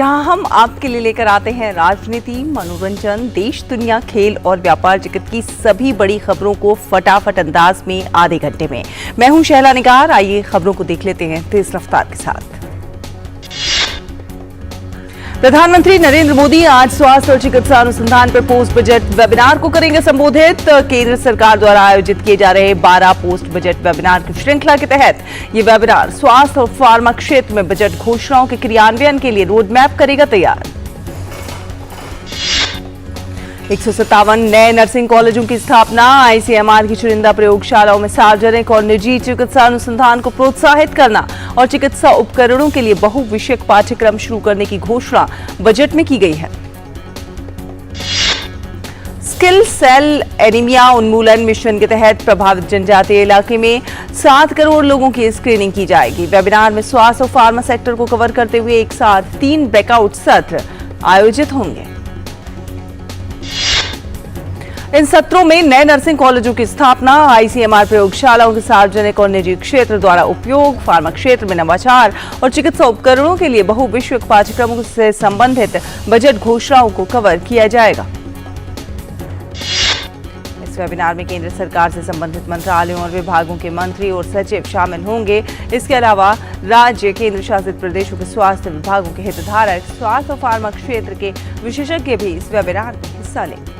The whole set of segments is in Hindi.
जहां हम आपके लिए लेकर आते हैं राजनीति, मनोरंजन, देश दुनिया, खेल और व्यापार जगत की सभी बड़ी खबरों को फटाफट अंदाज में आधे घंटे में। मैं हूं शहला निगार। आइए खबरों को देख लेते हैं तेज रफ्तार के साथ। प्रधानमंत्री नरेंद्र मोदी आज स्वास्थ्य और चिकित्सा अनुसंधान पर पोस्ट बजट वेबिनार को करेंगे संबोधित। केंद्र सरकार द्वारा आयोजित किए जा रहे 12 पोस्ट बजट वेबिनार की श्रृंखला के तहत ये वेबिनार स्वास्थ्य और फार्मा क्षेत्र में बजट घोषणाओं के क्रियान्वयन के लिए रोड मैप करेगा तैयार। 157 नए नर्सिंग कॉलेजों की स्थापना, आईसीएमआर की चुनिंदा प्रयोगशालाओं में सार्वजनिक और निजी चिकित्सा अनुसंधान को प्रोत्साहित करना और चिकित्सा उपकरणों के लिए बहुविषयक पाठ्यक्रम शुरू करने की घोषणा बजट में की गई है। स्किल सेल एनीमिया उन्मूलन मिशन के तहत प्रभावित जनजातीय इलाके में 7 करोड़ लोगों की स्क्रीनिंग की जाएगी। वेबिनार में स्वास्थ्य और फार्मा सेक्टर को कवर करते हुए एक साथ 3 ब्रेकआउट सत्र आयोजित होंगे। इन सत्रों में नए नर्सिंग कॉलेजों की स्थापना, आईसीएमआर प्रयोगशालाओं के सार्वजनिक और निजी क्षेत्र द्वारा उपयोग, फार्मा क्षेत्र में नवाचार और चिकित्सा उपकरणों के लिए बहुविषयक पाठ्यक्रमों से संबंधित बजट घोषणाओं को कवर किया जाएगा। इस वेबिनार में केंद्र सरकार से संबंधित मंत्रालयों और विभागों के मंत्री और सचिव शामिल होंगे। इसके अलावा राज्य, केंद्र शासित प्रदेशों के स्वास्थ्य विभागों के हितधारक, स्वास्थ्य और फार्मा क्षेत्र के विशेषज्ञ भी इस वेबिनार में हिस्सा लेंगे।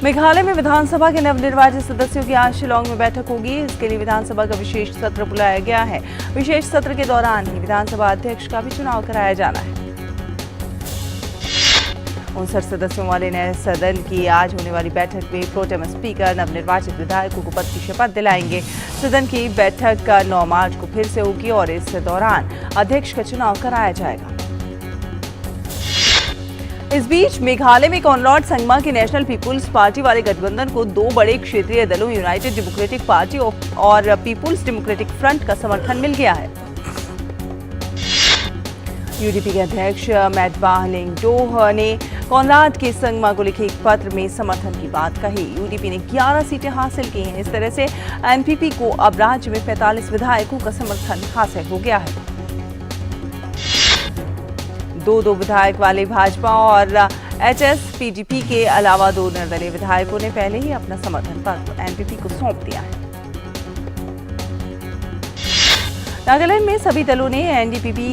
मेघालय में विधानसभा के नवनिर्वाचित सदस्यों की आज शिलांग में बैठक होगी। इसके लिए विधानसभा का विशेष सत्र बुलाया गया है। विशेष सत्र के दौरान ही विधानसभा अध्यक्ष का भी चुनाव कराया जाना है। 59 सदस्यों वाले नए सदन की आज होने वाली बैठक में प्रोटेम स्पीकर नवनिर्वाचित विधायकों को पद की शपथ दिलाएंगे। सदन की बैठक 9 मार्च को फिर से होगी और इस दौरान अध्यक्ष का चुनाव कराया जाएगा। इस बीच मेघालय में कॉनरॉड संगमा की नेशनल पीपुल्स पार्टी वाले गठबंधन को 2 बड़े क्षेत्रीय दलों यूनाइटेड डेमोक्रेटिक पार्टी और पीपुल्स डेमोक्रेटिक फ्रंट का समर्थन मिल गया है। यूडीपी के अध्यक्ष मैटवाह लिंगडोह ने कॉनरॉड के संगमा को लिखे एक पत्र में समर्थन की बात कही। यूडीपी ने 11 सीटें हासिल की हैं। इस तरह से एनपीपी को अब राज्य में 45 विधायकों का समर्थन हासिल हो गया है। 2 विधायक वाले भाजपा और एचएसपीडीपी के अलावा 2 निर्दलीय विधायकों ने पहले ही अपना समर्थन पत्र एनपीपी को सौंप दिया है। नागालैंड में सभी दलों ने एनडीपी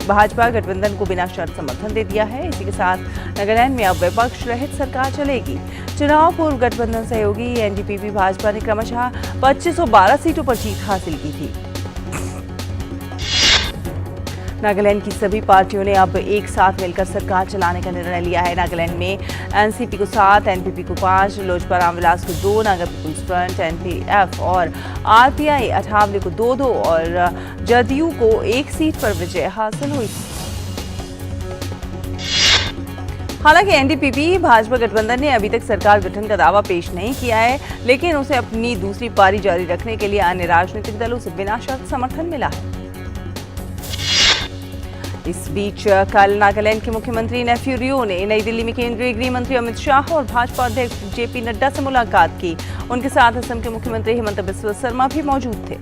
भाजपा गठबंधन को बिना शर्त समर्थन दे दिया है। इसी के साथ नागालैंड में अब विपक्ष रहित सरकार चलेगी। चुनाव पूर्व गठबंधन सहयोगी एनडीपी भाजपा ने क्रमशः 25 और 12 सीटों पर जीत हासिल की थी। नागालैंड की सभी पार्टियों ने अब एक साथ मिलकर सरकार चलाने का निर्णय लिया है। नागालैंड में एनसीपी को 7, एनपीपी को 5, लोजपा रामविलास को 2, नागा पीपुल्स फ्रंट, एनपीएफ और आरपीआई अठावले को 2 और जदयू को 1 सीट पर विजय हासिल हुई। हालांकि एनडीपी भाजपा गठबंधन ने अभी तक सरकार गठन का दावा पेश नहीं किया है, लेकिन उसे अपनी दूसरी पारी जारी रखने के लिए अन्य राजनीतिक दलों से बिना शर्त समर्थन मिला है। इस बीच कल नागालैंड के मुख्यमंत्री नेफ्यू रियो ने नई दिल्ली में केंद्रीय गृह मंत्री अमित शाह और भाजपा अध्यक्ष जेपी नड्डा से मुलाकात की। उनके साथ असम के मुख्यमंत्री हिमंता बिस्वा शर्मा भी मौजूद थे।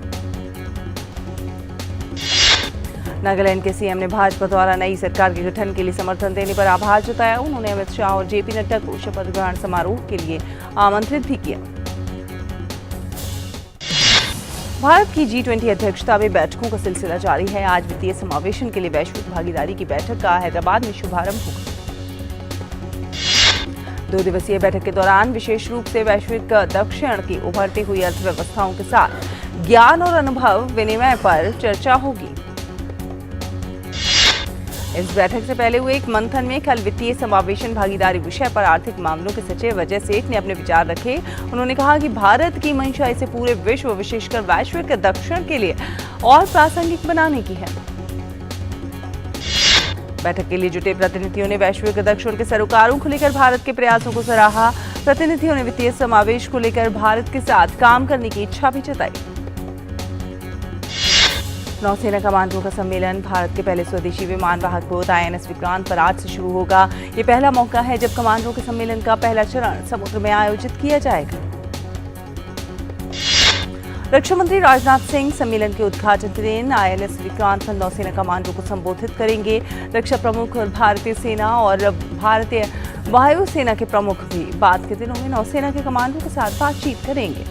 नागालैंड के सीएम ने भाजपा द्वारा नई सरकार के गठन के लिए समर्थन देने पर आभार जताया। उन्होंने अमित शाह और जेपी नड्डा को शपथ ग्रहण समारोह के लिए आमंत्रित भी किया। भारत की G20 अध्यक्षता में बैठकों का सिलसिला जारी है। आज वित्तीय समावेशन के लिए वैश्विक भागीदारी की बैठक का हैदराबाद में शुभारंभ होगा। 2 दिवसीय बैठक के दौरान विशेष रूप से वैश्विक दक्षिण की उभरती हुई अर्थव्यवस्थाओं के साथ ज्ञान और अनुभव विनिमय पर चर्चा होगी। इस बैठक से पहले हुए एक मंथन में कल वित्तीय समावेशन भागीदारी विषय पर आर्थिक मामलों के सचिव अजय सेठ ने अपने विचार रखे। उन्होंने कहा कि भारत की मंशा इसे पूरे विश्व, विशेषकर वैश्विक दक्षिण के लिए और प्रासंगिक बनाने की है। बैठक के लिए जुटे प्रतिनिधियों ने वैश्विक दक्षिण के सरोकारों को लेकर भारत के प्रयासों को सराहा। प्रतिनिधियों ने वित्तीय समावेश को लेकर भारत के साथ काम करने की इच्छा भी जताई। नौसेना कमांडरों का सम्मेलन भारत के पहले स्वदेशी विमान वाहक पोत INS विक्रांत पर आज से शुरू होगा। ये पहला मौका है जब कमांडरों के सम्मेलन का पहला चरण समुद्र में आयोजित किया जाएगा। रक्षा मंत्री राजनाथ सिंह सम्मेलन के उद्घाटन के दिन INS विक्रांत पर नौसेना कमांडरों को संबोधित करेंगे। रक्षा प्रमुख और भारतीय सेना और भारतीय वायुसेना के प्रमुख भी बाद के दिनों में नौसेना के कमांडरों के साथ बातचीत करेंगे।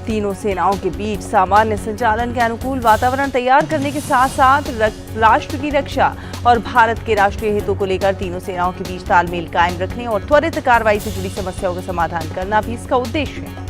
तीनों सेनाओं के बीच सामान्य संचालन के अनुकूल वातावरण तैयार करने के साथ साथ राष्ट्र की रक्षा और भारत के राष्ट्रीय हितों को लेकर तीनों सेनाओं के बीच तालमेल कायम रखने और त्वरित कार्रवाई से जुड़ी समस्याओं का समाधान करना भी इसका उद्देश्य है।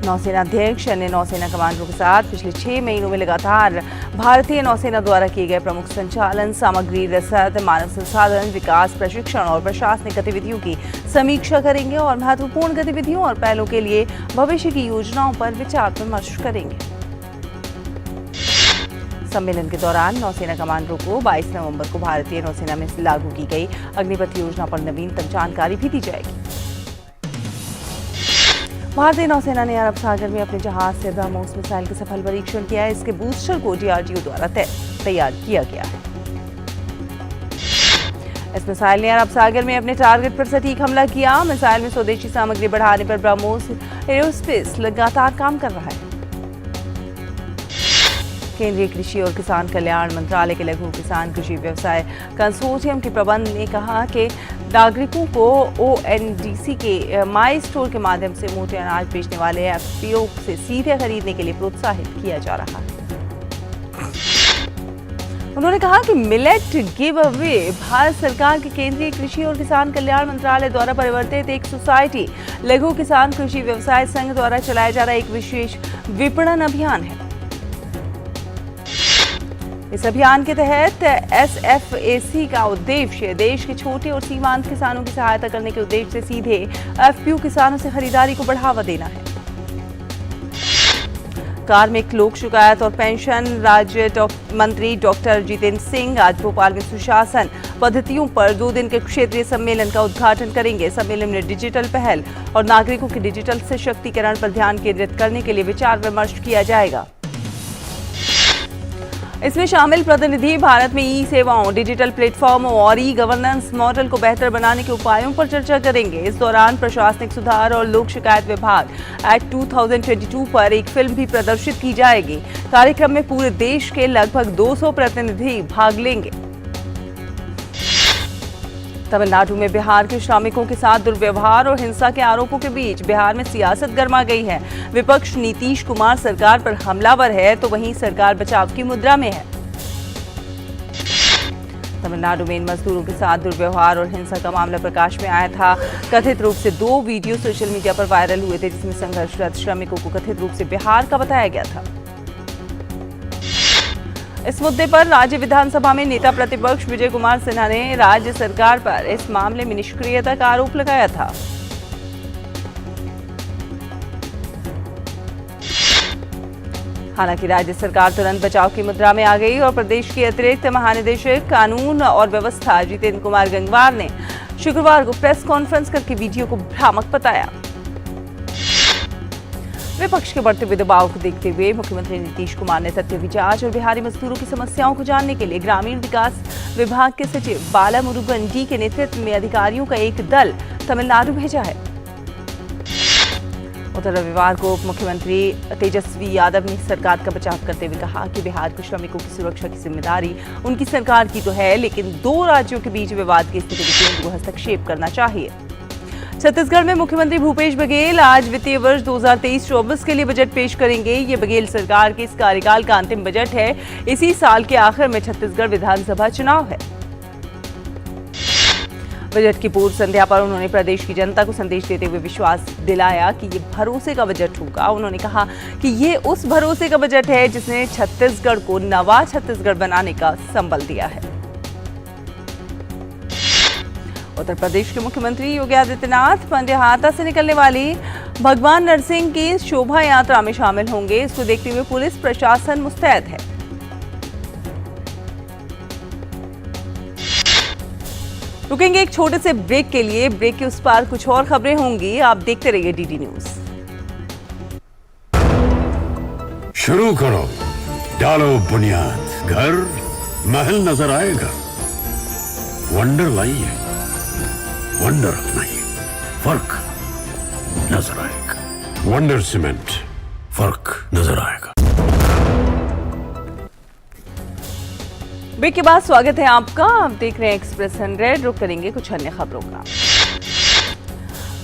नौसेना अध्यक्ष अन्य नौसेना कमांडरों के साथ पिछले 6 महीनों में लगातार भारतीय नौसेना द्वारा किए गए प्रमुख संचालन, सामग्री रसद, मानव संसाधन विकास, प्रशिक्षण और प्रशासनिक गतिविधियों की समीक्षा करेंगे और महत्वपूर्ण गतिविधियों और पहलों के लिए भविष्य की योजनाओं पर विचार विमर्श करेंगे। सम्मेलन के दौरान नौसेना कमांडरों को 22 नवंबर को भारतीय नौसेना में लागू की गई अग्निपथ योजना पर नवीनतम जानकारी भी दी जाएगी। भारतीय नौसेना ने अरब सागर में अपने जहाज से ब्रह्मोस मिसाइल का सफल परीक्षण किया है। इसके बूस्टर को DRDO द्वारा तैयार किया गया है। इस मिसाइल ने अरब सागर में अपने टारगेट पर सटीक हमला किया। मिसाइल में स्वदेशी सामग्री बढ़ाने पर ब्रह्मोस एरोस्पेस लगातार काम कर रहा है। केंद्रीय कृषि और किसान कल्याण मंत्रालय के लघु किसान कृषि व्यवसाय कंसोर्टियम के प्रबंध ने कहा कि नागरिकों को ONDC के माई स्टोर के माध्यम से मोटे अनाज बेचने वाले FPO से सीधे खरीदने के लिए प्रोत्साहित किया जा रहा है। उन्होंने कहा कि मिलेट गिव अवे भारत सरकार के केंद्रीय कृषि और किसान कल्याण मंत्रालय द्वारा परिवर्तित एक सोसाइटी लघु किसान कृषि व्यवसाय संघ द्वारा चलाया जा रहा एक विशेष विपणन अभियान है। इस अभियान के तहत SFAC का उद्देश्य देश के छोटे और सीमांत किसानों की सहायता करने के उद्देश्य से सीधे FPO किसानों से खरीदारी को बढ़ावा देना है। कार्मिक लोक शिकायत और पेंशन राज्य मंत्री डॉक्टर जितेंद्र सिंह आज भोपाल में सुशासन पद्धतियों पर 2 दिन के क्षेत्रीय सम्मेलन का उद्घाटन करेंगे। सम्मेलन में डिजिटल पहल और नागरिकों के डिजिटल सशक्तिकरण पर ध्यान केंद्रित करने के लिए विचार विमर्श किया जाएगा। इसमें शामिल प्रतिनिधि भारत में ई-सेवाओं, डिजिटल प्लेटफॉर्मों और ई-गवर्नेंस मॉडल को बेहतर बनाने के उपायों पर चर्चा करेंगे। इस दौरान प्रशासनिक सुधार और लोक शिकायत विभाग एक्ट 2022 पर एक फिल्म भी प्रदर्शित की जाएगी। कार्यक्रम में पूरे देश के लगभग 200 प्रतिनिधि भाग लेंगे। तमिलनाडु में बिहार के श्रमिकों के साथ दुर्व्यवहार और हिंसा के आरोपों के बीच बिहार में सियासत गर्मा गई है। विपक्ष नीतीश कुमार सरकार पर हमलावर है तो वहीं सरकार बचाव की मुद्रा में है। तमिलनाडु में इन मजदूरों के साथ दुर्व्यवहार और हिंसा का मामला प्रकाश में आया था। कथित रूप से 2 वीडियो सोशल मीडिया पर वायरल हुए थे जिसमें संघर्षरत श्रमिकों को कथित रूप से बिहार का बताया गया था। इस मुद्दे पर राज्य विधानसभा में नेता प्रतिपक्ष विजय कुमार सिन्हा ने राज्य सरकार पर इस मामले में निष्क्रियता का आरोप लगाया था। हालांकि राज्य सरकार तुरंत बचाव की मुद्रा में आ गई और प्रदेश के अतिरिक्त महानिदेशक कानून और व्यवस्था जितेंद्र कुमार गंगवार ने शुक्रवार को प्रेस कॉन्फ्रेंस करके वीडियो को भ्रामक बताया। विपक्ष के बढ़ते हुए दबाव को देखते हुए मुख्यमंत्री नीतीश कुमार ने तथ्य की जांच और बिहारी मजदूरों की समस्याओं को जानने के लिए ग्रामीण विकास विभाग के सचिव बाला मुरुगन डी के नेतृत्व में अधिकारियों का एक दल तमिलनाडु भेजा है। उधर रविवार को उप मुख्यमंत्री तेजस्वी यादव ने सरकार का बचाव करते हुए कहा कि बिहार के श्रमिकों की सुरक्षा की जिम्मेदारी उनकी सरकार की तो है, लेकिन 2 राज्यों के बीच विवाद की स्थिति में केंद्र को हस्तक्षेप करना चाहिए। छत्तीसगढ़ में मुख्यमंत्री भूपेश बघेल आज वित्तीय वर्ष 2023-24 के लिए बजट पेश करेंगे। ये बघेल सरकार के इस कार्यकाल का अंतिम बजट है। इसी साल के आखिर में छत्तीसगढ़ विधानसभा चुनाव है। बजट की पूर्व संध्या पर उन्होंने प्रदेश की जनता को संदेश देते हुए विश्वास दिलाया कि ये भरोसे का बजट होगा। उन्होंने कहा कि ये उस भरोसे का बजट है जिसने छत्तीसगढ़ को नवा छत्तीसगढ़ बनाने का संबल दिया है। उत्तर प्रदेश के मुख्यमंत्री योगी आदित्यनाथ पंडिहाता से निकलने वाली भगवान नरसिंह की शोभा यात्रा में शामिल होंगे। इसको देखते हुए पुलिस प्रशासन मुस्तैद है। रुकेंगे एक छोटे से ब्रेक के लिए। ब्रेक के उस पार कुछ और खबरें होंगी, आप देखते रहिए डीडी न्यूज। शुरू करो, डालो बुनियाद, घर महल नजर आएगा। वंडर लाइए, वंडर नहीं, फर्क नजर आएगा। वंडर सीमेंट, फर्क नजर आएगा। ब्रेक के बाद स्वागत है आपका। आप देख रहे हैं एक्सप्रेस 100। रुक करेंगे कुछ अन्य खबरों का।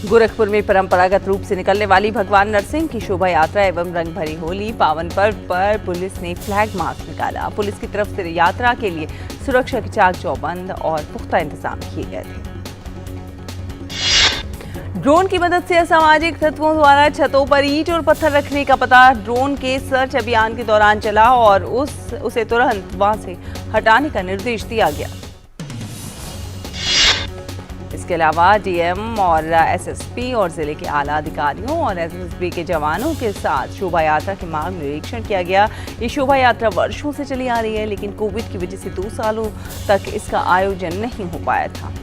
गोरखपुर में परंपरागत रूप से निकलने वाली भगवान नरसिंह की शोभा यात्रा एवं रंग भरी होली पावन पर्व पर पुलिस ने फ्लैग मार्च निकाला। पुलिस की तरफ से यात्रा के लिए सुरक्षा के चाक चौबंद और पुख्ता इंतजाम किए गए थे। ड्रोन की मदद से असामाजिक तत्वों द्वारा छतों पर ईंट और पत्थर रखने का पता ड्रोन के सर्च अभियान के दौरान चला और उसे तुरंत वहां से हटाने का निर्देश दिया गया। इसके अलावा डीएम और एसएसपी और जिले के आला अधिकारियों और एसएसबी के जवानों के साथ शोभा यात्रा के मार्ग निरीक्षण किया गया। ये शोभा यात्रा वर्षों से चली आ रही है, लेकिन कोविड की वजह से 2 सालों तक इसका आयोजन नहीं हो पाया था।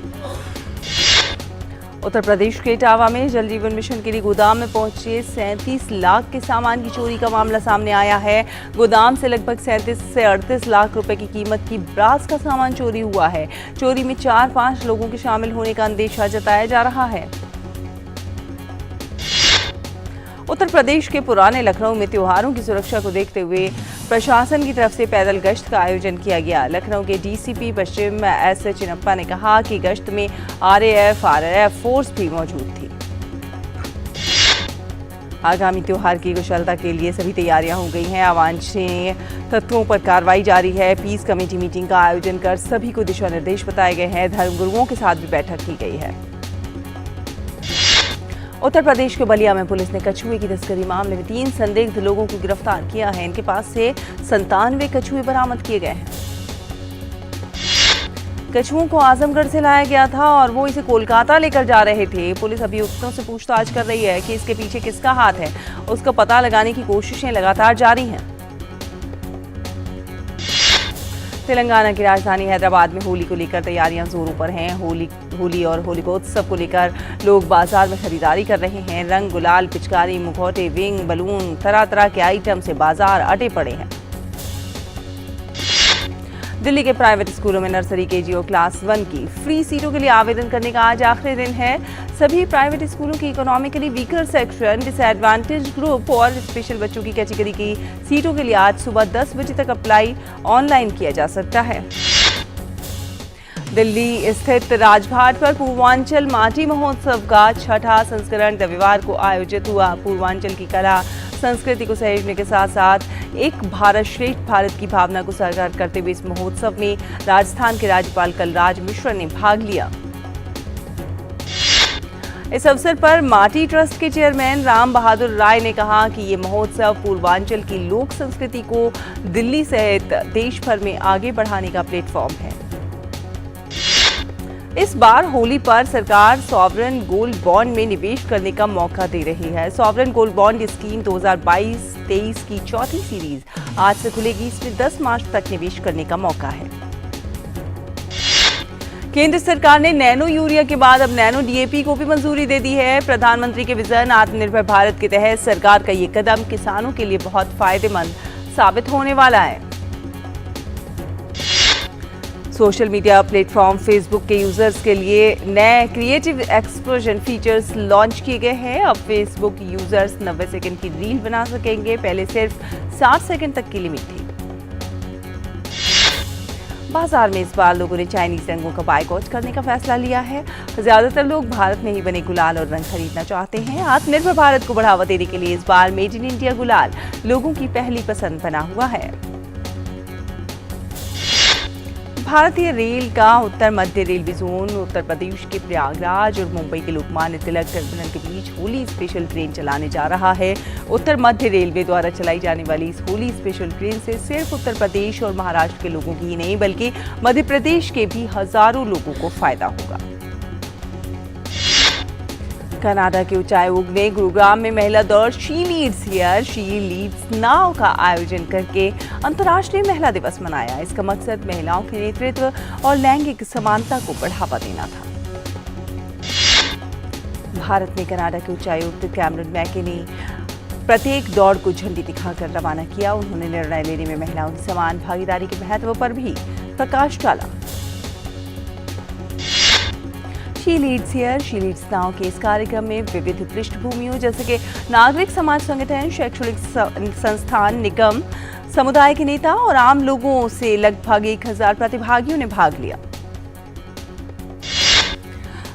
उत्तर प्रदेश के इटावा में जल जीवन मिशन के लिए गोदाम में पहुंचे 37 लाख के सामान की चोरी का मामला सामने आया है। गोदाम से लगभग 37 से 38 लाख रुपए की कीमत की ब्रास का सामान चोरी हुआ है। चोरी में 4-5 लोगों के शामिल होने का अंदेशा जताया जा रहा है। उत्तर प्रदेश के पुराने लखनऊ में त्योहारों की सुरक्षा को देखते हुए प्रशासन की तरफ से पैदल गश्त का आयोजन किया गया। लखनऊ के डीसीपी पश्चिम एस चिनप्पा ने कहा कि गश्त में आरएएफ फोर्स भी मौजूद थी। आगामी त्योहार की कुशलता के लिए सभी तैयारियां हो गई हैं। अवांछनीय तत्वों पर कार्रवाई जारी है। पीस कमेटी मीटिंग का आयोजन कर सभी को दिशा निर्देश बताए गए हैं। धर्मगुरुओं के साथ भी बैठक की गई है। उत्तर प्रदेश के बलिया में पुलिस ने कछुए की तस्करी मामले में 3 संदिग्ध लोगों को गिरफ्तार किया है। इनके पास से 97 कछुए बरामद किए गए हैं। कछुओं को आजमगढ़ से लाया गया था और वो इसे कोलकाता लेकर जा रहे थे। पुलिस अभियुक्तों से पूछताछ कर रही है कि इसके पीछे किसका हाथ है। उसका पता लगाने की कोशिशें लगातार जारी हैं। तेलंगाना की राजधानी हैदराबाद में होली को लेकर तैयारियां जोरों पर हैं। होली और होलिकोत्सव को लेकर लोग बाजार में खरीदारी कर रहे हैं। रंग, गुलाल, पिचकारी, मुखौटे, विंग, बलून, तरह तरह के आइटम से बाजार अटे पड़े हैं। दिल्ली के प्राइवेट स्कूलों में नर्सरी, केजी और क्लास 1 की फ्री सीटों के लिए आवेदन करने का आज आखिरी दिन है। सभी प्राइवेट स्कूलों की economically weaker section, disadvantage group और स्पेशल बच्चों की कैटेगरी की सीटों के लिए आज सुबह 10 बजे तक अप्लाई ऑनलाइन किया जा सकता है। दिल्ली स्थित राजघाट पर पूर्वांचल माटी महोत्सव का 6ठा संस्करण रविवार को आयोजित हुआ। पूर्वांचल की कला संस्कृति को सहेजने के साथ साथ एक भारत श्रेष्ठ भारत की भावना को साकार करते हुए इस महोत्सव में राजस्थान के राज्यपाल कलराज मिश्र ने भाग लिया। इस अवसर पर माटी ट्रस्ट के चेयरमैन राम बहादुर राय ने कहा कि ये महोत्सव पूर्वांचल की लोक संस्कृति को दिल्ली सहित देश भर में आगे बढ़ाने का प्लेटफॉर्म है। इस बार होली पर सरकार सॉवरेन गोल्ड बॉन्ड में निवेश करने का मौका दे रही है। सॉवरेन गोल्ड बॉन्ड स्कीम 2022-23 की चौथी सीरीज आज से खुलेगी। इसमें 10 मार्च तक निवेश करने का मौका है। केंद्र सरकार ने नैनो यूरिया के बाद अब नैनो डीएपी को भी मंजूरी दे दी है। प्रधानमंत्री के विजन आत्मनिर्भर भारत के तहत सरकार का ये कदम किसानों के लिए बहुत फायदेमंद साबित होने वाला है। सोशल मीडिया प्लेटफॉर्म फेसबुक के यूजर्स के लिए नए क्रिएटिव एक्सप्लोजन फीचर्स लॉन्च किए गए हैं। अब फेसबुक यूजर्स 90 सेकंड की रील बना सकेंगे। पहले सिर्फ 60 सेकंड तक की लिमिट थी। बाजार में इस बार लोगों ने चाइनीज रंगों का बायकॉट करने का फैसला लिया है। ज्यादातर लोग भारत में ही बने गुलाल और रंग खरीदना चाहते हैं। आत्मनिर्भर भारत को बढ़ावा देने के लिए इस बार मेड इन इंडिया गुलाल लोगों की पहली पसंद बना हुआ है। भारतीय रेल का उत्तर मध्य रेलवे जोन उत्तर प्रदेश के प्रयागराज और मुंबई के लोकमान्य तिलक टर्मिनल के बीच होली स्पेशल ट्रेन चलाने जा रहा है। उत्तर मध्य रेलवे द्वारा चलाई जाने वाली इस होली स्पेशल ट्रेन से सिर्फ उत्तर प्रदेश और महाराष्ट्र के लोगों की ही नहीं बल्कि मध्य प्रदेश के भी हजारों लोगों को फायदा होगा। कनाडा के उच्चायोग ने गुरुग्राम में महिला दौड़ she leads here she leads now का आयोजन करके अंतर्राष्ट्रीय महिला दिवस मनाया। इसका मकसद महिलाओं के नेतृत्व और लैंगिक समानता को बढ़ावा देना था। भारत ने कनाडा के उच्चायुक्त कैमरन मैके ने प्रत्येक दौड़ को झंडी दिखाकर रवाना किया। उन्होंने निर्णय लेने में महिलाओं की समान भागीदारी के महत्व पर भी प्रकाश डाला। She leads here, she leads now के इस कार्यक्रम में विविध पृष्ठभूमियों जैसे कि नागरिक समाज संगठन, शैक्षणिक संस्थान, निगम, समुदाय के नेता और आम लोगों से लगभग 1000 प्रतिभागियों ने भाग लिया।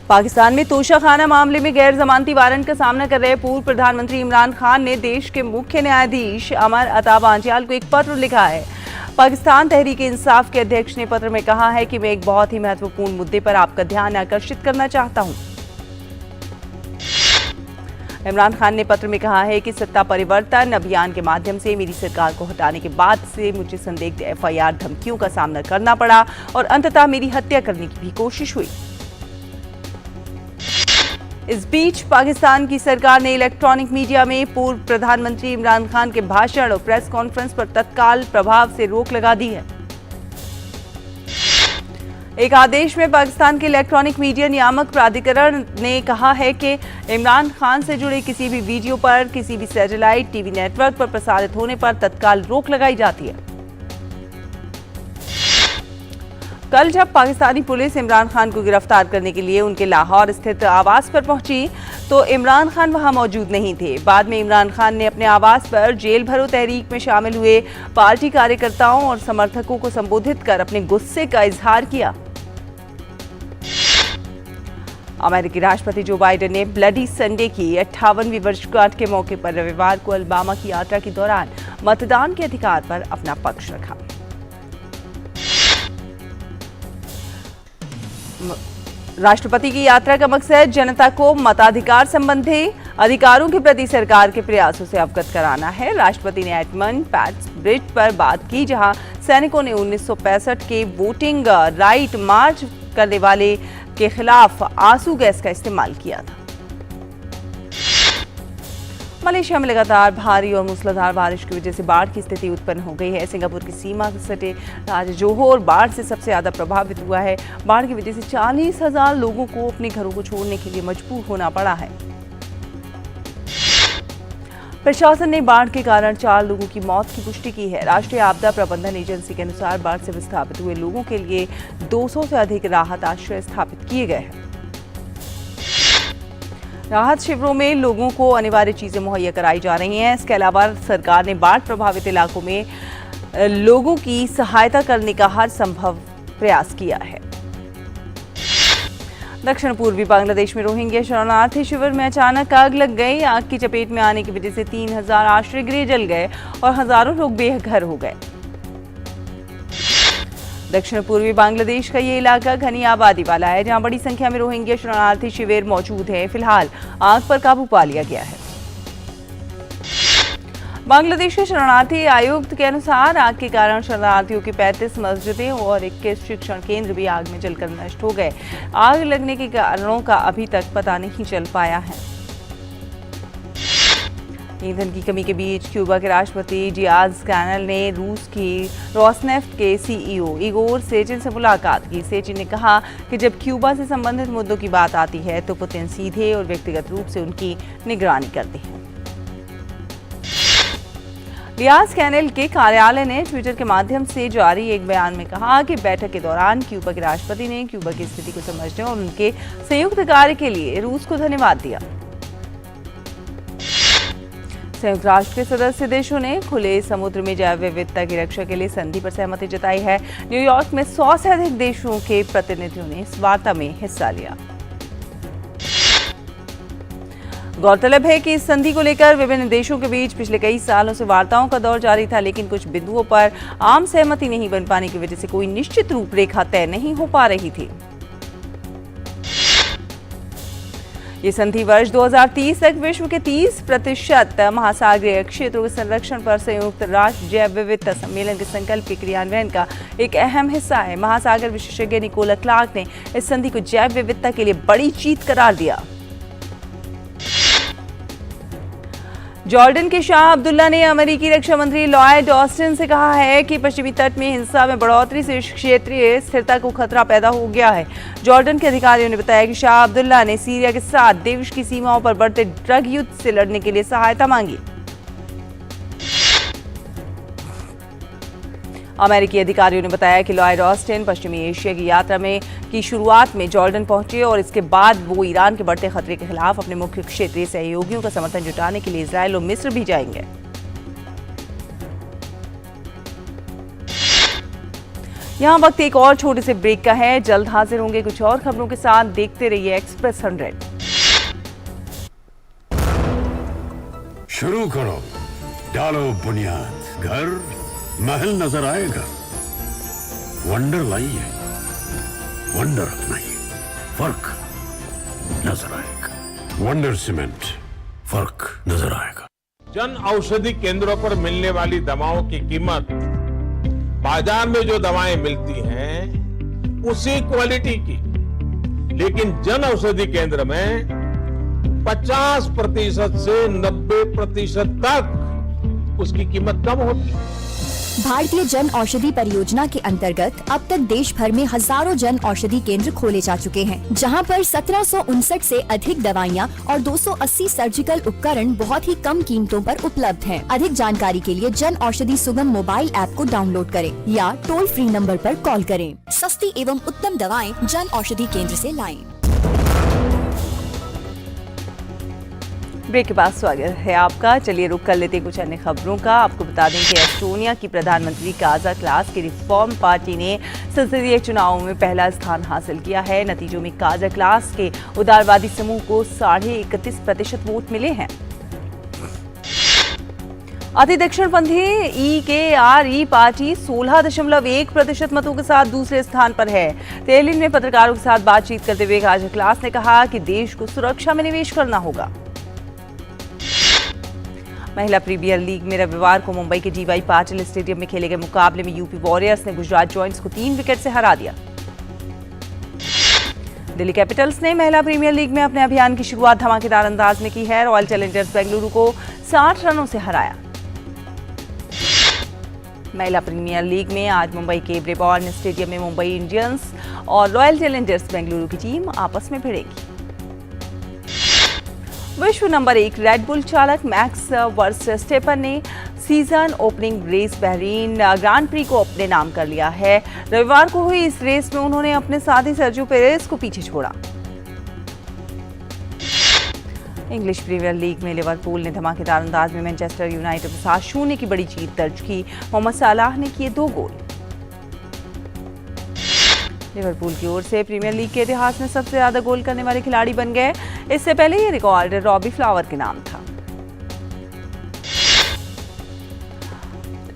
पाकिस्तान में तोशाखाना मामले में गैर जमानती वारंट का सामना कर रहे पूर्व प्रधानमंत्री इमरान खान ने देश के मुख्य न्यायाधीश अमर अता बांजियाल को एक पत्र लिखा है। पाकिस्तान तहरीक इंसाफ के अध्यक्ष ने पत्र में कहा है कि मैं एक बहुत ही महत्वपूर्ण मुद्दे पर आपका ध्यान आकर्षित करना चाहता हूं। इमरान खान ने पत्र में कहा है कि सत्ता परिवर्तन अभियान के माध्यम से मेरी सरकार को हटाने के बाद से मुझे संदिग्ध एफआईआर धमकियों का सामना करना पड़ा और अंततः मेरी हत्या करने की भी कोशिश हुई। इस बीच पाकिस्तान की सरकार ने इलेक्ट्रॉनिक मीडिया में पूर्व प्रधानमंत्री इमरान खान के भाषण और प्रेस कॉन्फ्रेंस पर तत्काल प्रभाव से रोक लगा दी है। एक आदेश में पाकिस्तान के इलेक्ट्रॉनिक मीडिया नियामक प्राधिकरण ने कहा है कि इमरान खान से जुड़े किसी भी वीडियो पर, किसी भी सैटेलाइट टीवी नेटवर्क पर प्रसारित होने पर तत्काल रोक लगाई जाती है। कल जब पाकिस्तानी पुलिस इमरान खान को गिरफ्तार करने के लिए उनके लाहौर स्थित आवास पर पहुंची तो इमरान खान वहां मौजूद नहीं थे। बाद में इमरान खान ने अपने आवास पर जेल भरो तहरीक में शामिल हुए पार्टी कार्यकर्ताओं और समर्थकों को संबोधित कर अपने गुस्से का इजहार किया। अमेरिकी राष्ट्रपति जो बाइडेन ने ब्लडी संडे की 58वीं वर्षगांठ के मौके पर रविवार को अलबामा की यात्रा के दौरान मतदान के अधिकार पर अपना पक्ष रखा। राष्ट्रपति की यात्रा का मकसद जनता को मताधिकार संबंधी अधिकारों के प्रति सरकार के प्रयासों से अवगत कराना है। राष्ट्रपति ने एडमंड पैट्स ब्रिज पर बात की, जहां सैनिकों ने 1965 के वोटिंग राइट मार्च करने वाले के खिलाफ आंसू गैस का इस्तेमाल किया था। मलेशिया में लगातार भारी और मूसलाधार बारिश की वजह से बाढ़ की स्थिति उत्पन्न हो गई है। सिंगापुर की सीमा से सटे राज्य जोहोर बाढ़ से सबसे ज्यादा प्रभावित हुआ है। बाढ़ की वजह से 40,000 लोगों को अपने घरों को छोड़ने के लिए मजबूर होना पड़ा है। प्रशासन ने बाढ़ के कारण 4 लोगों की मौत की पुष्टि की है। राष्ट्रीय आपदा प्रबंधन एजेंसी के अनुसार बाढ़ से विस्थापित हुए लोगों के लिए 200 से अधिक राहत आश्रय स्थापित किए गए हैं। राहत शिविरों में लोगों को अनिवार्य चीजें मुहैया कराई जा रही हैं। इसके अलावा सरकार ने बाढ़ प्रभावित इलाकों में लोगों की सहायता करने का हर संभव प्रयास किया है। दक्षिण पूर्वी बांग्लादेश में रोहिंग्या शरणार्थी शिविर में अचानक आग लग गई। आग की चपेट में आने की वजह से 3000 आश्रय गृह जल गए और हजारों लोग बेघर हो गए। दक्षिण पूर्वी बांग्लादेश का ये इलाका घनी आबादी वाला है, जहां बड़ी संख्या में रोहिंग्या शरणार्थी शिविर मौजूद है। फिलहाल आग पर काबू पा लिया गया है। बांग्लादेश के शरणार्थी आयुक्त के अनुसार आग के कारण शरणार्थियों की 35 मस्जिदें और 21 शिक्षण केंद्र भी आग में जलकर नष्ट हो गए। आग लगने के कारणों का अभी तक पता नहीं चल पाया है। ईंधन की कमी के बीच क्यूबा के राष्ट्रपति डियाज कैनल ने रूस की रोसनेफ्ट के सीईओ इगोर सेचिन से मुलाकात की। सेचिन ने कहा कि जब क्यूबा से संबंधित मुद्दों की बात आती है तो पुतिन सीधे और व्यक्तिगत रूप से उनकी निगरानी करते हैं। डियाज कैनल के कार्यालय ने ट्विटर के माध्यम से जारी एक बयान में कहा कि बैठक के दौरान क्यूबा के राष्ट्रपति ने क्यूबा की स्थिति को समझने और उनके संयुक्त कार्य के लिए रूस को धन्यवाद दिया। संयुक्त राष्ट्र के सदस्य देशों ने खुले समुद्र में जैव विविधता की रक्षा के लिए संधि पर सहमति जताई है। न्यूयॉर्क में 100 से अधिक देशों के प्रतिनिधियों ने इस वार्ता में हिस्सा लिया। गौरतलब है कि इस संधि को लेकर विभिन्न देशों के बीच पिछले कई सालों से वार्ताओं का दौर जारी था, लेकिन कुछ बिंदुओं पर आम सहमति नहीं बन पाने की वजह से कोई निश्चित रूपरेखा तय नहीं हो पा रही थी। ये संधि वर्ष 2030 तक विश्व के 30% महासागरीय क्षेत्रों के संरक्षण पर संयुक्त राष्ट्र जैव विविधता सम्मेलन के संकल्प के क्रियान्वयन का एक अहम हिस्सा है। महासागर विशेषज्ञ निकोला क्लार्क ने इस संधि को जैव विविधता के लिए बड़ी जीत करार दिया। जॉर्डन के शाह अब्दुल्ला ने अमेरिकी रक्षा मंत्री लॉयड ऑस्टिन से कहा है कि पश्चिमी तट में हिंसा में बढ़ोतरी से क्षेत्रीय स्थिरता को खतरा पैदा हो गया है। जॉर्डन के अधिकारियों ने बताया कि शाह अब्दुल्ला ने सीरिया के साथ देश की सीमाओं पर बढ़ते ड्रग युद्ध से लड़ने के लिए सहायता मांगी। अमेरिकी अधिकारियों ने बताया कि लॉयड ऑस्टिन पश्चिमी एशिया की यात्रा में की शुरुआत में जॉर्डन पहुंचे और इसके बाद वो ईरान के बढ़ते खतरे के खिलाफ अपने मुख्य क्षेत्रीय सहयोगियों का समर्थन जुटाने के लिए इजरायल और मिस्र भी जाएंगे। यहाँ वक्त एक और छोटे से ब्रेक का है। जल्द हाजिर होंगे कुछ और खबरों के साथ। देखते रहिए एक्सप्रेस 100। शुरू करो, डालो बुनियाद, घर महल नजर आएगा। वंडर लाइए, वंडर अपनाइए, फर्क नजर आएगा। वंडर सीमेंट, फर्क नजर आएगा। जन औषधि केंद्रों पर मिलने वाली दवाओं की कीमत बाजार में जो दवाएं मिलती हैं उसी क्वालिटी की, लेकिन जन औषधि केंद्र में 50% से 90% तक उसकी कीमत कम होती है। भारतीय जन औषधि परियोजना के अंतर्गत अब तक देश भर में हजारों जन औषधि केंद्र खोले जा चुके हैं, जहां पर 1759 से अधिक दवाइयां और 280 सर्जिकल उपकरण बहुत ही कम कीमतों पर उपलब्ध हैं। अधिक जानकारी के लिए जन औषधि सुगम मोबाइल ऐप को डाउनलोड करें या टोल फ्री नंबर पर कॉल करें। सस्ती एवं उत्तम दवाएं जन औषधि केंद्र से लाएं। ब्रेक के बाद स्वागत है आपका। चलिए रुक कर लेते कुछ अन्य खबरों का। आपको बता दें कि एस्टोनिया की प्रधानमंत्री काजा क्लास की रिफॉर्म पार्टी ने संसदीय चुनावों में पहला स्थान हासिल किया है। नतीजों में काजा क्लास के उदारवादी समूह को 31.5% वोट मिले हैं। अति दक्षिणपंथी EKRE पार्टी 16.1% मतों के साथ दूसरे स्थान पर है। तेलिन में पत्रकारों के साथ बातचीत करते हुए काजा क्लास ने कहा कि देश को सुरक्षा में निवेश करना होगा। महिला प्रीमियर लीग में रविवार को मुंबई के DY पाटिल स्टेडियम में खेले गए मुकाबले में यूपी वॉरियर्स ने गुजरात जॉइंट्स को 3 विकेट से हरा दिया। दिल्ली कैपिटल्स ने महिला प्रीमियर लीग में अपने अभियान की शुरुआत धमाकेदार अंदाज में की है। रॉयल चैलेंजर्स बेंगलुरु को 60 रनों से हराया। महिला प्रीमियर लीग में आज मुंबई के ब्रेबॉर्न स्टेडियम में मुंबई इंडियंस और रॉयल चैलेंजर्स बेंगलुरु की टीम आपस में भिड़ेगी। विश्व नंबर 1 रेडबुल चालक मैक्स वर्स्टेपन ने season opening race Bahrain Grand Prix को अपने नाम कर लिया है। रविवार को हुई इस रेस में उन्होंने अपने साथी सर्जियो पेरेज को पीछे छोड़ा। इंग्लिश प्रीमियर लीग में लिवरपूल ने धमाकेदार अंदाज में मैनचेस्टर यूनाइटेड के साथ 0 की बड़ी जीत दर्ज की। मोहम्मद सलाह ने किए 2 गोल। लिवरपूल की ओर से प्रीमियर लीग के इतिहास में सबसे ज्यादा गोल करने वाले खिलाड़ी बन गए। इससे पहले ये रिकॉर्ड रॉबी फ्लावर के नाम था।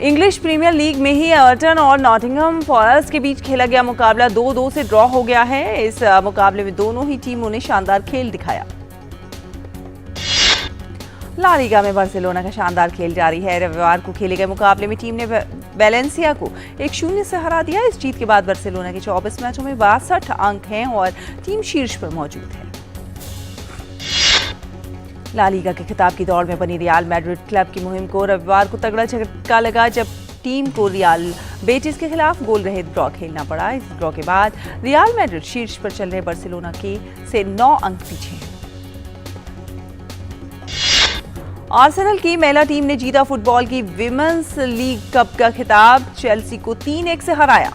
इंग्लिश प्रीमियर लीग में ही एवर्टन और नॉटिंघम फॉरेस्ट के बीच खेला गया मुकाबला 2-2 से ड्रॉ हो गया है। इस मुकाबले में दोनों ही टीमों ने शानदार खेल दिखाया। ला लीगा में बार्सिलोना का शानदार खेल जारी है। रविवार को खेले गए मुकाबले में टीम ने वेलेंसिया को 1-0 से हरा दिया। इस जीत के बाद बार्सिलोना के 24 मैचों में 62 अंक हैं और टीम शीर्ष पर मौजूद है। ला लीगा के खिताब की दौड़ में बनी रियल मैड्रिड क्लब की मुहिम को रविवार को तगड़ा झटका लगा, जब टीम को रियल बेटिस के खिलाफ गोल रहित ड्रॉ खेलना पड़ा। इस ड्रॉ के बाद रियल मैड्रिड शीर्ष पर चल रहे बार्सिलोना से 9 अंक पीछे है। आर्सेनल की महिला टीम ने जीता फुटबॉल की विमेंस लीग कप का खिताब। चेल्सी को 3-1 से हराया।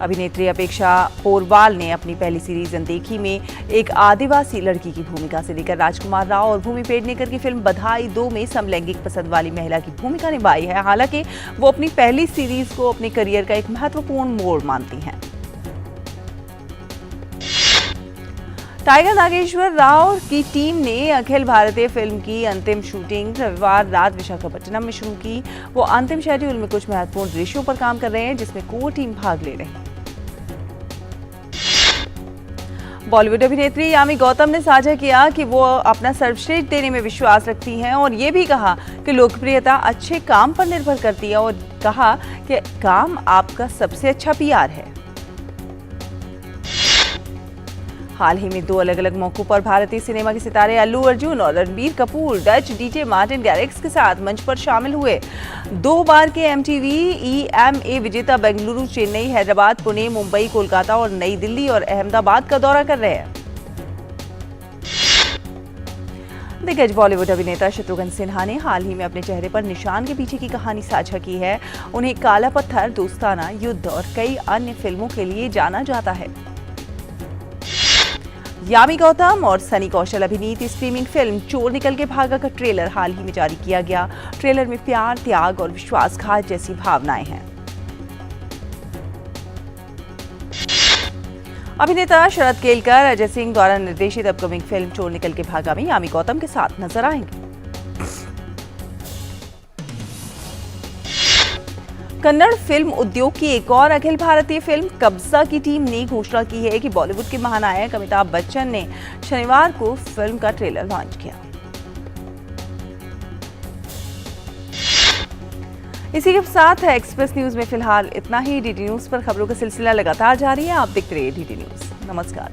अभिनेत्री अपेक्षा पोरवाल ने अपनी पहली सीरीज अनदेखी में एक आदिवासी लड़की की भूमिका से लेकर राजकुमार राव और भूमि पेडनेकर की फिल्म बधाई 2 में समलैंगिक पसंद वाली महिला की भूमिका निभाई है। हालांकि वो अपनी पहली सीरीज को अपने करियर का एक महत्वपूर्ण मोड़ मानती हैं। टाइगर नागेश्वर राव की टीम ने अखिल भारतीय फिल्म की अंतिम शूटिंग रविवार रात विशाखापट्टनम में शुरू की। वो अंतिम शेड्यूल में कुछ महत्वपूर्ण दृश्यों पर काम कर रहे हैं, जिसमें कोर टीम भाग ले रही है। बॉलीवुड अभिनेत्री यामी गौतम ने साझा किया कि वो अपना सर्वश्रेष्ठ देने में विश्वास रखती हैं और ये भी कहा कि लोकप्रियता अच्छे काम पर निर्भर करती है और कहा कि काम आपका सबसे अच्छा PR है। हाल ही में 2 अलग अलग मौकों पर भारतीय सिनेमा के सितारे अल्लू अर्जुन और Ranbir Kapoor Dutch DJ Martin Garrix के साथ मंच पर शामिल हुए। 2 बार के MTV EMA विजेता बेंगलुरु, चेन्नई, हैदराबाद, पुणे, मुंबई, कोलकाता और नई दिल्ली और अहमदाबाद का दौरा कर रहे हैं। दिग्गज बॉलीवुड अभिनेता शत्रुघ्न सिन्हा ने हाल ही में अपने चेहरे पर निशान के पीछे की कहानी साझा की है। उन्हें काला पत्थर, दोस्ताना, युद्ध और कई अन्य फिल्मों के लिए जाना जाता है। यामी गौतम और सनी कौशल अभिनीत स्ट्रीमिंग फिल्म चोर निकल के भागा का ट्रेलर हाल ही में जारी किया गया। ट्रेलर में प्यार, त्याग और विश्वासघात जैसी भावनाएं हैं। अभिनेता शरद केलकर अजय सिंह द्वारा निर्देशित अपकमिंग फिल्म चोर निकल के भागा में यामी गौतम के साथ नजर आएंगे। कन्नड़ फिल्म उद्योग की एक और अखिल भारतीय फिल्म कब्जा की टीम ने घोषणा की है कि बॉलीवुड के महानायक अमिताभ बच्चन ने शनिवार को फिल्म का ट्रेलर लॉन्च किया। इसी के साथ एक्सप्रेस न्यूज में फिलहाल इतना ही। डीडी न्यूज पर खबरों का सिलसिला लगातार जारी है। आप देखते रहिए डीडी न्यूज। नमस्कार।